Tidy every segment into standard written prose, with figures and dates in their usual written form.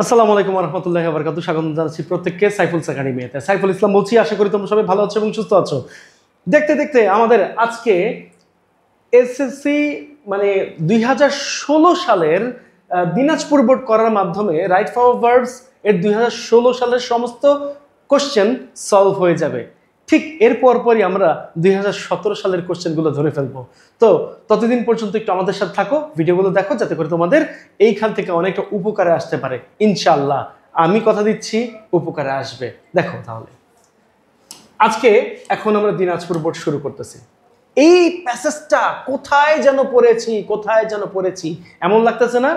আসসালামু আলাইকুম ওয়া রাহমাতুল্লাহি ওয়া বারাকাতুহু। স্বাগত জানাচ্ছি প্রত্যেককে সাইফুলস একাডেমিতে। সাইফুল ইসলাম বলছি, আশা করি তোমরা সবাই ভালো আছো এবং সুস্থ আছো। দেখতে দেখতে আমাদের আজকে এসএসসি মানে 2016 সালের দিনাজপুর বোর্ড করার মাধ্যমে রাইট ফর ভার্বস এর 2016 সালের সমস্ত কোশ্চেন সলভ হয়ে যাবে। ঠিক এর পরপরই আমরা 2017 সালের কোশ্চেনগুলো ধরে ফেলবো। তো ততদিন পর্যন্ত একটু আমাদের সাথে থাকো, ভিডিওগুলো দেখো, যাতে করে তোমাদের এইখান থেকে অনেকটা উপকারে আসতে পারে। ইনশাআল্লাহ আমি কথা দিচ্ছি উপকারে আসবে। দেখো তাহলে আজকে এখন আমরা দিনাজপুর বোর্ড শুরু করতেছি। এই প্যাসেজটা কোথায় যেন পড়েছি এমন লাগতেছে না?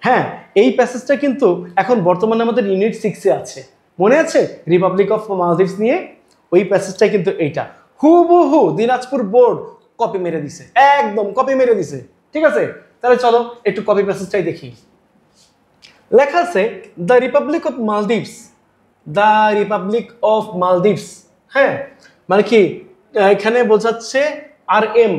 হ্যাঁ, এই প্যাসেজটা কিন্তু এখন বর্তমানে আমাদের ইউনিট 6-এ আছে। মনে আছে রিপাবলিক অফ মালদ্বীপস নিয়ে? ওই প্যাসেজটাই কিন্তু এইটা হুবহু দিনাজপুর বোর্ড কপি মেরে দিছে, একদম কপি মেরে দিছে। ঠিক আছে, তাহলে চলো একটু কপি প্যাসেজটাই দেখি। লেখা আছে the Republic of Maldives, the Republic of Maldives. হ্যাঁ, মানে কি এখানে বোঝাচ্ছে RM।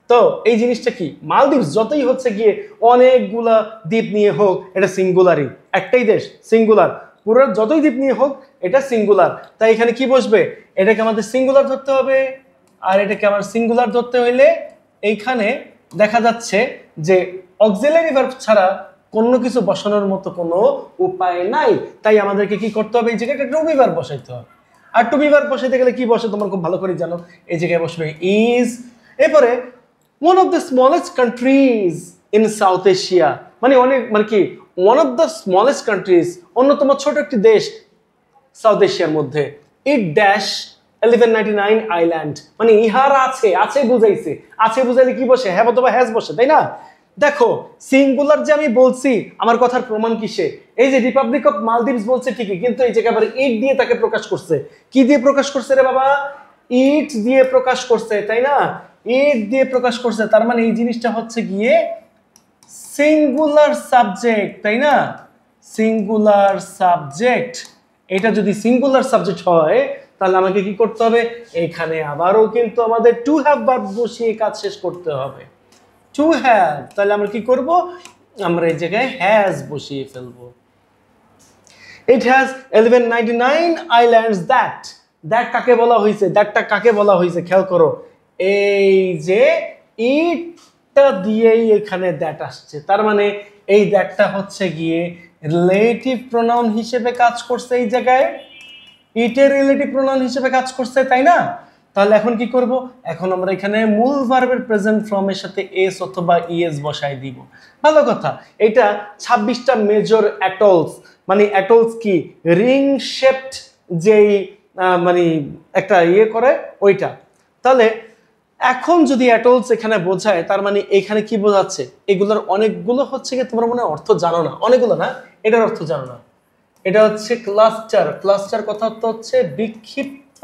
তো এই জিনিসটা কি, মালদ্বীপস যতই হচ্ছে গিয়ে অনেকগুলা দ্বীপ নিয়ে হোক, এটা সিঙ্গুলারই, একটাই দেশ, সিঙ্গুলার। পুরো যতই দ্বীপ নিয়ে হোক এটা সিঙ্গুলার। তাই এখানে কি বসবে? এটাকে আমাদের সিঙ্গুলার ধরতে হবে। আর এটাকে আমার সিঙ্গুলার ধরতে হইলে এইখানে দেখা যাচ্ছে যে অক্সিলারি ভার্ব ছাড়া কোনো কিছু বসানোর মতো কোনো উপায় নাই। তাই আমাদেরকে কি করতে হবে? এই জায়গায় একটা টু বি ভার্ব বসাইতে হবে। আর টু বি ভার্ব বসাইতে গেলে কি বসে তোমরা খুব ভালো করে জানো। এই জায়গায় বসবে ইজ। এরপরে one of the smallest countries in south Asia, মানে কি one of the smallest countries, অন্যতম ছোট একটি দেশ সাউথ এশিয়ার মধ্যে। ইট ড্যাশ 1199 আইল্যান্ড, মানে ইহার আছে বুঝাইছে। আছে বুঝাইলে কি বসে? হ্যাভ অথবা হ্যাজ বসে, তাই না? দেখো সিঙ্গুলার যে আমি বলছি, আমার কথার প্রমাণ কিসে? এই যে রিপাবলিক অফ মালদ্বীপস বলছে ঠিকই, কিন্তু এই জায়গায় আবার ইট দিয়ে তাকে প্রকাশ করছে। কি দিয়ে প্রকাশ করছে রে বাবা? ইট দিয়ে প্রকাশ করছে, তাই না? ইট দিয়ে প্রকাশ করছে, তার মানে এই জিনিসটা হচ্ছে গিয়ে সিঙ্গুলার সাবজেক্ট, তাই না? Singular subject. এটা যদি সিঙ্গুলার সাবজেক্ট হয় তাহলে আমাকে কি করতে হবে? এখানে আবারও কিন্তু আমাদের টু হ্যাভ ভার্ব বসিয়ে কাজ শেষ করতে হবে। টু হ্যাভ, তাহলে আমরা কি করব? আমরা এই জায়গায় হ্যাজ বসিয়ে ফেলবো। It has 1199 islands. দ্যাট কাকে বলা হয়েছে? দ্যাটটা কাকে বলা হয়েছে খেয়াল করো। এই যে ইটটা দিয়েই এখানে দ্যাট আসছে, তার মানে এই দ্যাটটা হচ্ছে গিয়ে রিলেটিভ প্রোনাউন হিসেবে কাজ করছে। এই জায়গায় ইটের রিলেটিভ প্রোনাউন হিসেবে কাজ করছে, তাই না? তাহলে এখন কি করব? এখন আমরা এখানে মূল ভার্বের প্রেজেন্ট ফর্মের সাথে এস অথবা ইএস বসাই দিব। ভালো কথা। এটা 26টা মেজর অ্যাটলস, মানে অ্যাটলস কি রিং শেপড যেই মানে একটা করে ওইটা। তাহলে এখন যদি অ্যাটলস এখানে বোঝায়, তার মানে এখানে কি বোঝাচ্ছে? এগুলোর অনেকগুলো হচ্ছে কি তোমরা মনে অর্থ জানো না, অনেকগুলো না, এটার অর্থ জানো না। এটা হচ্ছে ক্লাস্টার। ক্লাস্টার কথা হচ্ছে বিক্ষিপ্ত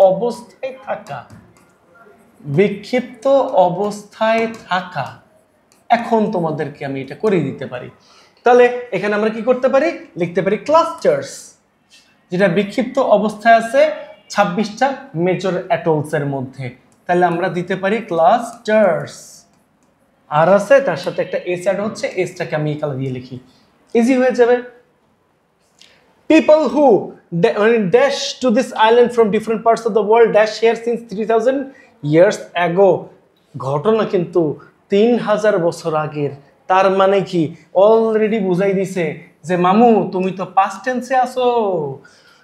অবস্থায় থাকা, বিক্ষিপ্ত অবস্থায় থাকা। এখন তোমাদেরকে আমি এটা করে দিতে পারি। তাহলে এখানে আমরা কি করতে পারি? লিখতে পারি ক্লাস্টার্স, যেটা বিক্ষিপ্ত অবস্থায় আছে 26টা মেজর অ্যাটলস এর মধ্যে। তাহলে আমরা দিতে পারি ক্লাস্টার্স। আর আছে তার সাথে একটা এস অ্যাড হচ্ছে, এসটাকে আমি কালা দিয়ে লিখি, ইজি হয়ে যাবে। People who dash to this island from different parts of the world dash here since 3000 years ago. ঘটনা কিন্তু 3000 বছর আগের। তার মানে কি অলরেডি বুঝাই দিছে যে মামু তুমি তো পাস্ট টেন্সে আছো,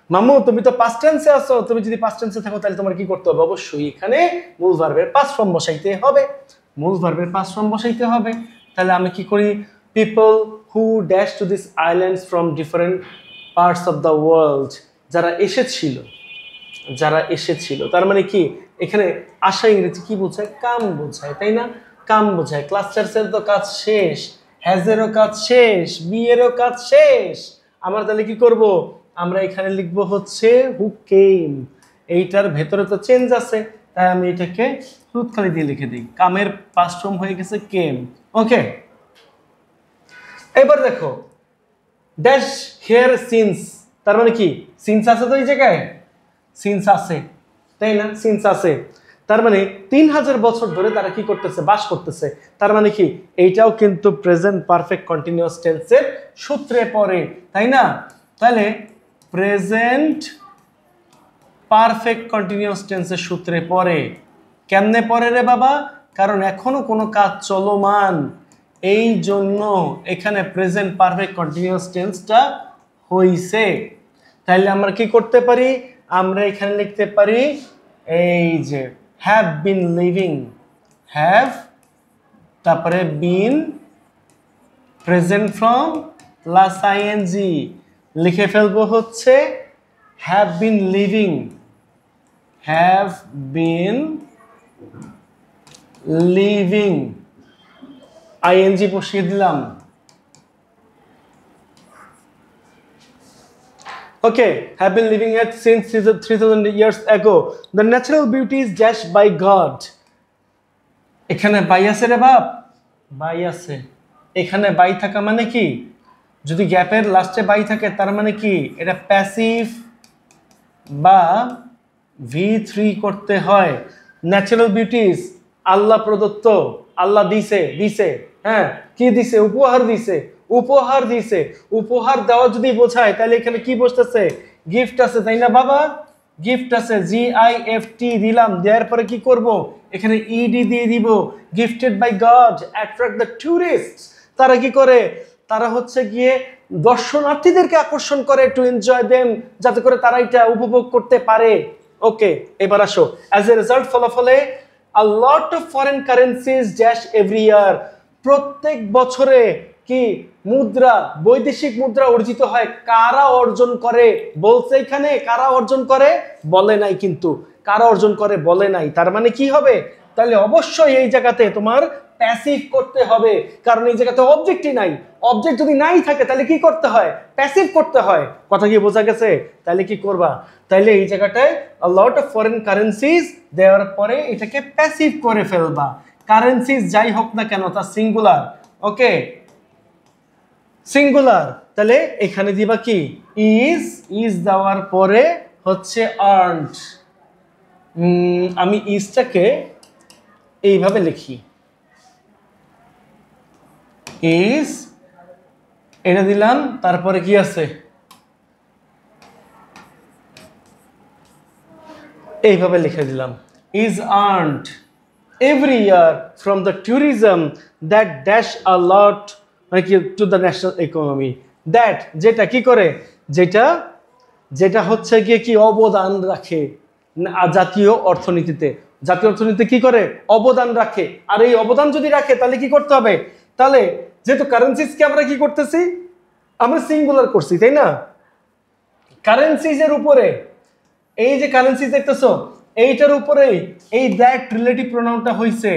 মামু তুমি তো পাস্ট টেন্সে আছো। তুমি যদি পাস্ট টেন্সে থাকো তাহলে তোমার কি করতে হবে? অবশ্যই এখানে মূল ভার্বের পাস্ট ফর্ম বসাইতে হবে। মূল ভার্বের পাস্ট ফর্ম বসাইতে হবে। তাহলে আমি কি করি? People who dash to this islands from different parts of the world, যারা এসেছিল, তার মানে কি এখানে আসা ইংরেজি কি বোঝায়? কাম বোঝায়, তাই না? কাম বোঝায়। ক্লাস্টার্সের তো কাজ শেষ, হ্যাজেরও কাজ শেষ, বিয়েরও কাজ শেষ। আমরা তাহলে কি করব? আমরা এখানে লিখবো হচ্ছে হু কেম। এইটার ভেতরে তো চেঞ্জ আছে, তাই আমি এটাকে হলুদকালি দিয়ে লিখে দিই। কামের পাস্ট ফর্ম হয়ে গেছে কেম। ওকে, এবার দেখো ড্যাশ হিয়ার সিন্স, তার মানে কি সিন্স আছে তো এই জায়গায়, সিন্স আছে, তাই না? সিন্স আছে। তার মানে 3000 বছর ধরে তারা কি করতেছে, বাস করতেছে। তার মানে কি এইটাও কিন্তু প্রেজেন্ট পারফেক্ট কন্টিনিউয়াস টেন্সের সূত্রে পড়ে, তাই না? তাহলে প্রেজেন্ট পারফেক্ট কন্টিনিউয়াস টেন্সের সূত্রে পড়ে। কেমনে পড়ে রে বাবা? কারণ এখনো কোনো কাজ চলমান, এই জন্য এখানে প্রেজেন্ট পারফেক্ট কন্টিনিউয়াস টেন্সটা হইছে। তাহলে আমরা কি করতে পারি? আমরা এখানে লিখতে পারি এই যে হ্যাভ বিন লিভিং, হ্যাভ তারপরে been present form plus ING, লিখে ফেলবো হচ্ছে have been living, have been living, ING বসিয়ে দিলাম। Okay, have been living it since 3000 years ago. The natural beauty is dashed by God. এখানে by আছে রে বাপ, বাই আছে। এখানে বাই থাকা মানে কি? যদি গ্যাপের লাস্টে বাই থাকে তার মানে কি এটা প্যাসিভ বা V3 করতে হয়। ন্যাচারাল বিউটিস আল্লাহ প্রদত্ত, আল্লাহ দিছে, হ্যাঁ কি দিছে? উপহার দিছে, উপহার দিছে। উপহার দেওয়া যদি বোঝায় তাহলে এখানে কি বসতেছে? গিফট আছে, তাই না বাবা? গিফট আছে, GIFT দিলাম, দেওয়ার পরে কি করব? এখানে ED দিয়ে দিব। Gifted by God attract the tourist. তারা কি করে? তারা হচ্ছে গিয়ে দর্শনার্থীদেরকে আকর্ষণ করে, টু এনজয় দেম, যাতে করে তারা এটা উপভোগ করতে পারে। ওকে, এবার আসো। অ্যাজ এ রেজাল্ট, ফলাফলে a lot of foreign currencies dash every year. প্রত্যেক বছরে কি মুদ্রা, বৈদেশিক মুদ্রা অর্জিত হয়। কারা অর্জন করে বলছে এখানে? কারা অর্জন করে বলে নাই, কিন্তু কারা অর্জন করে বলে নাই। তার মানে কি হবে? তাহলে অবশ্যই এই জায়গাতে তোমার প্যাসিভ করতে হবে, কারণ এই জায়গাতে অবজেক্টই নাই। অবজেক্ট যদি নাই থাকে তাহলে কি করতে হয়? প্যাসিভ করতে হয়। কথা কি বোঝা গেছে? তাহলে কি করবা? তাহলে এই জায়গাটায় a lot of foreign currencies দেওয়ার পরে এটাকে প্যাসিভ করে ফেলবা। কারেন্সিস যাই হোক না কেন তা সিঙ্গুলার, ওকে সিঙ্গুলার। তাহলে এখানে দিবা কি? ইজ দেওয়ার পরে হচ্ছে আর্নড। আমি ইজটাকে এইভাবে লিখি, ইজ এটা দিলাম, তারপরে কি আছে? এইভাবে লিখে দিলাম, is earned every year from the tourism that dash a lot to the national economy. That যেটা কি করে? যেটা হচ্ছে গিয়ে কি অবদান রাখে জাতীয় অর্থনীতিতে। জাতীয় অর্থনীতিতে কি করে? অবদান রাখে। আর এই অবদান যদি রাখে তাহলে কি করতে হবে? তাহলে যেহেতু কারেন্সিসকে আমরা কি করতেছি? আমরা সিঙ্গুলার করছি, তাই না? কারেন্সিসের উপরে এই যে কারেন্সিস দেখতেছো, এইটার উপরেই এই দ্যাট রিলেটিভ প্রোনাউনটা হইছে,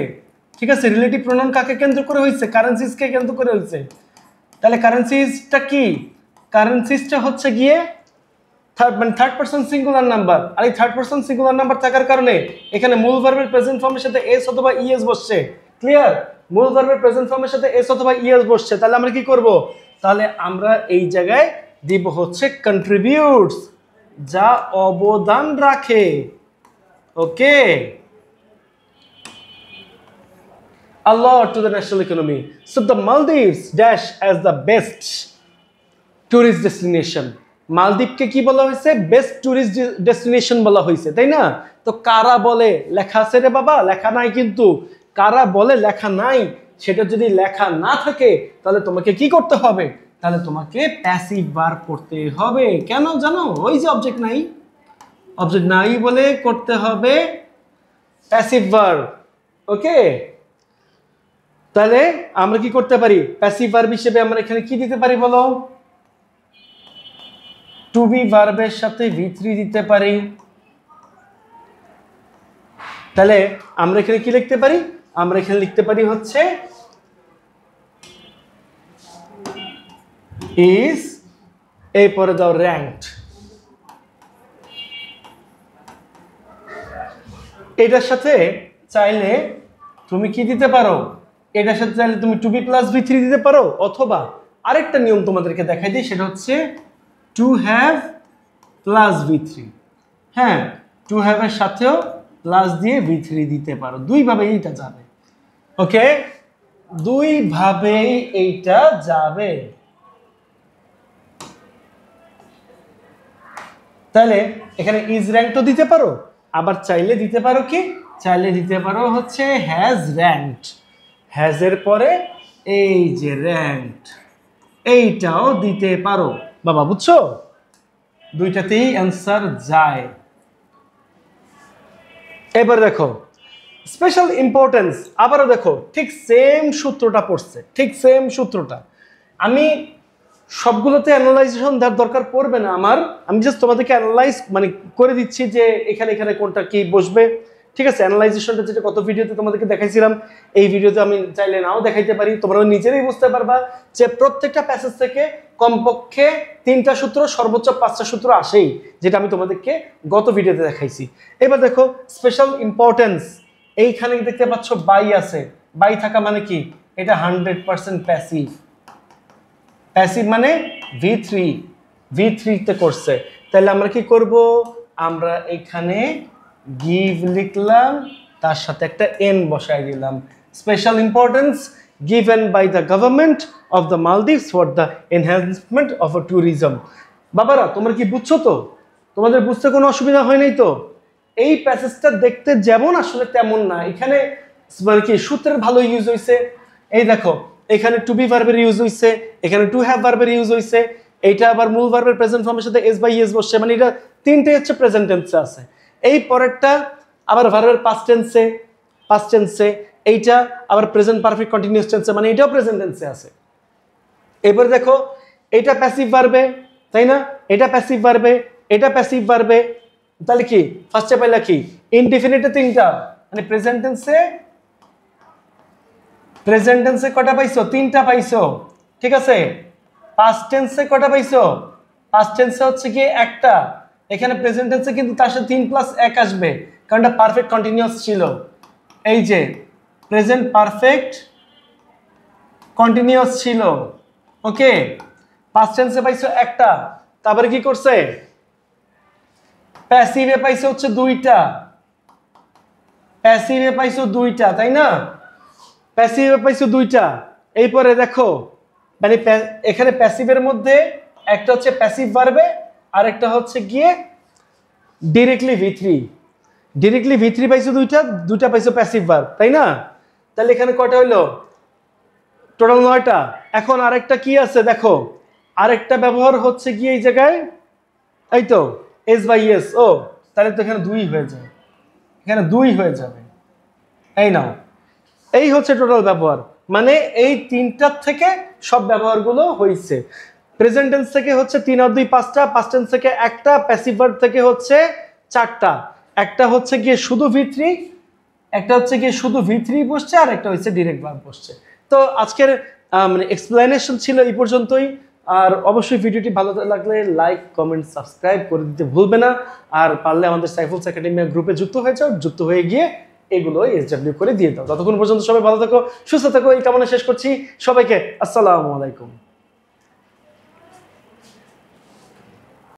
ঠিক আছে? রিলেটিভ প্রোনাউন কাকে কেন্দ্র করে হইছে? কারেন্সিসকে কেন্দ্র করে হইছে। তাহলে কারেন্সিসটা কি? কারেন্সিসটা হচ্ছে গিয়ে থার্ড পারসন সিঙ্গুলার নাম্বার। আর এই থার্ড পারসন সিঙ্গুলার নাম্বার থাকার কারণে এখানে মূল ভার্বের প্রেজেন্ট ফর্মের সাথে এস অথবা ইএস বসছে। ক্লিয়ার? মূল ভার্বের প্রেজেন্ট ফর্মের সাথে এস অথবা ইএস বসছে। তাহলে আমরা কি করব? তাহলে আমরা এই জায়গায় দিব হচ্ছে কন্ট্রিবিউটস, যা অবদান রাখে। ওকে, a lot to the national economy. So the Maldives dash as the best tourist destination. মালদ্বীপকে কি বলা হয়েছে? বেস্ট টুরিস্ট ডেস্টিনেশন বলা হয়েছে, তাই না? তো কারা বলে? লেখা আছে রে বাবা, লেখা নাই কিন্তু। কারা বলে লেখা নাই, সেটা যদি লেখা না থাকে তাহলে তোমাকে কি করতে হবে? তাহলে তোমাকে প্যাসিভ ভার্ব করতে হবে। কেন জানো? ওই যে অবজেক্ট নাই, অবজেক্ট নাই বলে করতে হবে প্যাসিভ ভার্ব। ওকে, তাহলে আমরা কি করতে পারি? প্যাসিভ ভার্ব হিসেবে আমরা এখানে কি দিতে পারি বলো? টু বি ভার্বের সাথে V3 দিতে পারি। তাহলে আমরা এখানে কি লিখতে পারি? আমরা এখানে লিখতে পারি হচ্ছে ইজ, এরপরে দাও র্যাঙ্কড। এটার সাথে চাইলে তুমি কি দিতে পারো? এটার সাথে চাইলে তুমি টু বি প্লাস V3 দিতে পারো, অথবা আরেকটা নিয়ম তোমাদেরকে দেখাই দিই, সেটা হচ্ছে টু হ্যাভ প্লাস V3। হ্যাঁ, টু হ্যাভ এর সাথেও প্লাস দিয়ে v3 দিতে পারো। দুইভাবে এইটা যাবে। ওকে, দুইভাবেই এইটা যাবে। তাহলে এখানে ইজ র্যাঙ্কড দিতে পারো, আবার চাইলে দিতে পারো কি, চাইলে দিতে পারো হচ্ছে হ্যাজ র্যাঙ্কড, হ্যাজ এর পরে এই যে র্যাঙ্কড, এইটাও দিতে পারো। বাবা বুঝছো, দুইটাতেই অ্যান্সার যায়। এবার দেখো স্পেশাল ইম্পর্টেন্স, আবারও দেখো ঠিক সেম সূত্রটা পড়ছে, ঠিক সেম সূত্রটা। আমি সবগুলোতে অ্যানালাইজেশন দেওয়ার দরকার পড়বে না আমার, আমি জাস্ট তোমাদেরকে অ্যানালাইজ মানে করে দিচ্ছি যে এখানে এখানে কোনটা কি বসবে। ঠিক আছে, অ্যানালাইজেশনটা যেটা কত ভিডিওতে তোমাদেরকে দেখাইছিলাম, এই ভিডিওতে আমি চাইলে নাও দেখাইতে পারি, তোমরা নিজেরাই বুঝতে পারবা যে প্রত্যেকটা প্যাসেজ থেকে কমপক্ষে 3টা সূত্র, সর্বোচ্চ 5টা সূত্র আসেই, যেটা আমি তোমাদেরকে গত ভিডিওতে দেখাইছি। এবার দেখো স্পেশাল ইম্পর্টেন্স, এইখানে দেখতে পাচ্ছ বাই আছে, বাই থাকা মানে কি, এটা 100% প্যাসিভ। প্যাসিভ মানে v3 তে করছে, তাহলে আমরা কি করব, আমরা এখানে গিভ লিখলাম, তার সাথে একটা এন বসাই দিলাম। Special importance given by the government of the Maldives for the enhancement of a tourism। বাবারা তোমরা কি বুঝছো তো, তোমাদের বুঝতে কোনো অসুবিধা হয় নাই তো? এই প্যাসেজটা দেখতে যেমন আসলে তেমন না, এখানে মানে কি সূত্রের ভালো ইউজ হয়েছে। এই দেখো এখানে টু বি ভার্বের ইউজ হয়েছে, এখানে টু হ্যাভ ভার্বের ইউজ হয়েছে, এইটা আবার মূল ভার্বের প্রেজেন্ট ফর্মের সাথে এস বাই এস বসছে, মানে এটা তিনটেই হচ্ছে প্রেজেন্ট টেন্সে আছে। এই পরেরটা আবার ভার্বের পাস্ট টেন্সে, এইটা আবার প্রেজেন্ট পারফেক্ট কন্টিনিউয়াস টেন্সে, মানে এটাও প্রেজেন্ট টেন্সে আছে। এবার দেখো এটা প্যাসিভ ভার্বে, তাই না, এটা প্যাসিভ ভার্বে, এটা প্যাসিভ ভার্বে, তাহলে কি ফার্স্টে পাইলা কি ইনডিফিনিটে 3টা, মানে প্রেজেন্ট টেন্সে কটা পাইছো, 3টা পাইছো। ঠিক আছে, পাস্ট টেন্সে কটা পাইছো, পাস্ট টেন্সে হচ্ছে কি একটা, এখানে প্রেজেন্ট টেন্সে কিন্তু তার সাথে 3 + 1 আসবে, কারণ এটা পারফেক্ট কন্টিনিউয়াস ছিল। এই যে প্রেজেন্ট পারফেক্ট কন্টিনিউয়াস ছিল। ওকে, পাস্ট টেন্সে পাইছো একটা, তারপরে কি করছে, প্যাসিভে পাইছো হচ্ছে 2টা, প্যাসিভে পাইছো 2টা, তাই না, প্যাসিভে পাইছো 2টা। এরপরে দেখো মানে এখানে প্যাসিভের মধ্যে একটা হচ্ছে প্যাসিভ ভার্বে, আর একটা হচ্ছে গিয়ে ডিরেক্টলি v3 পাইছো 2টা পাইছো প্যাসিভ ভার্ব, তাই না। তাহলে এখানে কয়টা হইলো, টোটাল 9টা। এখন আরেকটা কি আছে দেখো, আরেকটা ব্যবহার হচ্ছে গিয়ে এই জায়গায়, এই তো এস বাই এস, ও তাহলে তো এখানে 2 হয়ে যায়, এখানে 2 হয়ে যাবে। এই নাও, এই হচ্ছে টোটাল ব্যবহার, মানে এই 3টার থেকে সব ব্যবহারগুলো হয়েছে। প্রেজেন্ট টেন্স থেকে হচ্ছে 3 আর 2 5টা, পাস্ট টেন্স থেকে একটা, প্যাসিভ ভার্ব থেকে হচ্ছে 4টা, একটা হচ্ছে গিয়ে শুধু v3, একটা হচ্ছে গিয়ে শুধু v3 বসছে, আর একটা হচ্ছে ডিরেক্ট ভার্ব বসছে। তো আজকের মানে এক্সপ্লেনেশন ছিল এই পর্যন্তই। আর অবশ্যই ভিডিওটি ভালো লাগলে লাইক, কমেন্ট, সাবস্ক্রাইব করে দিতে ভুলবে না। আর পারলে আমাদের সাইফুলস একাডেমি গ্রুপে যুক্ত হয়ে যাও, যুক্ত হয়ে গিয়ে এগুলো SW করে দিয়ে দাও। ততক্ষণ পর্যন্ত সবাই ভালো থাকো, সুস্থ থাকো, এই কামনা শেষ করছি। সবাইকে আসসালামু আলাইকুম।